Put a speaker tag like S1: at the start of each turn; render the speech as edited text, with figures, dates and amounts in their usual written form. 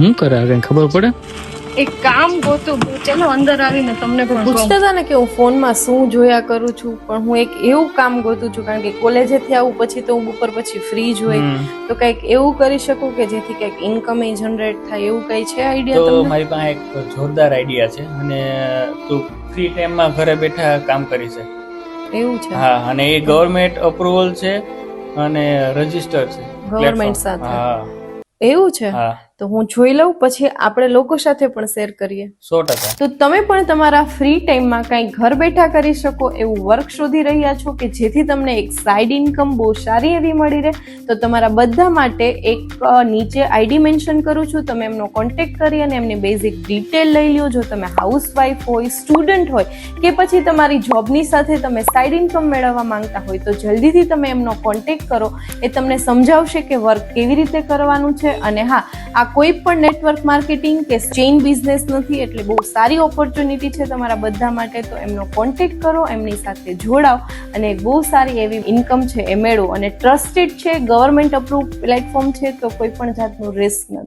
S1: શું કરે કઈ ખબર પડે?
S2: એક કામ ગોતું, ચલો અંદર આવીને તમને પણ
S3: પૂછતા
S2: કહું.
S3: હતા ને કે હું ફોનમાં શું જોયા કરું છું, પણ હું એક એવું કામ ગોતું છું કારણ કે કોલેજેથી આવું પછી તો હું બપોર પછી ફ્રી જ હોય, તો કંઈક એવું કરી શકું કે જેથી કંઈક ઇન્કમ જનરેટ થાય, એવું કઈ છે આઈડિયા
S4: તો
S3: તમને?
S4: મારી પાસે એક જોરદાર આઈડિયા છે અને તું ફ્રી ટાઈમમાં ઘરે બેઠા કામ કરી શકે.
S3: એવું છે?
S4: હા, અને એ ગવર્મેન્ટ અપ્રુવલ છે અને રજીસ્ટર છે
S3: ગવર્મેન્ટ
S4: platform.
S3: સાથે
S4: હા
S3: એવું છે?
S4: હા,
S3: તો હું જોઈ લઉં, પછી આપણે લોકો સાથે પણ શેર કરીએ.
S4: 100%.
S3: તો તમે પણ તમારા ફ્રી ટાઈમમાં કંઈક ઘર બેઠા કરી શકો એવું વર્ક શોધી રહ્યા છો કે જેથી તમને એક સાઈડ ઇન્કમ બહુ સારી એવી મળી રહે, તો તમારા બધા માટે એક નીચે આઈડી મેન્શન કરું છું, તમે એમનો કોન્ટેક્ટ કરી અને એમની બેઝિક ડિટેલ લઈ લ્યો. જો તમે હાઉસવાઈફ હોય, સ્ટુડન્ટ હોય કે પછી તમારી જોબની સાથે તમે સાઈડ ઇન્કમ મેળવવા માંગતા હોય તો જલ્દીથી તમે એમનો કોન્ટેક્ટ કરો. એ તમને સમજાવશે કે વર્ક કેવી રીતે કરવાનું છે. અને હા, આ કોઈ પણ નેટવર્ક માર્કેટિંગ કે ચેઇન બિઝનેસ નથી, એટલે બહુ સારી ઓપોર્ચ્યુનિટી છે તમારા બધા માટે. તો એમનો કોન્ટેક્ટ કરો, એમની સાથે જોડાઓ અને બહુ સારી એવી ઇન્કમ છે એ મેળવો. અને ટ્રસ્ટેડ છે, ગવર્મેન્ટ અપ્રૂવ પ્લેટફોર્મ છે, તો કોઈ પણ જાતનું રિસ્ક નથી.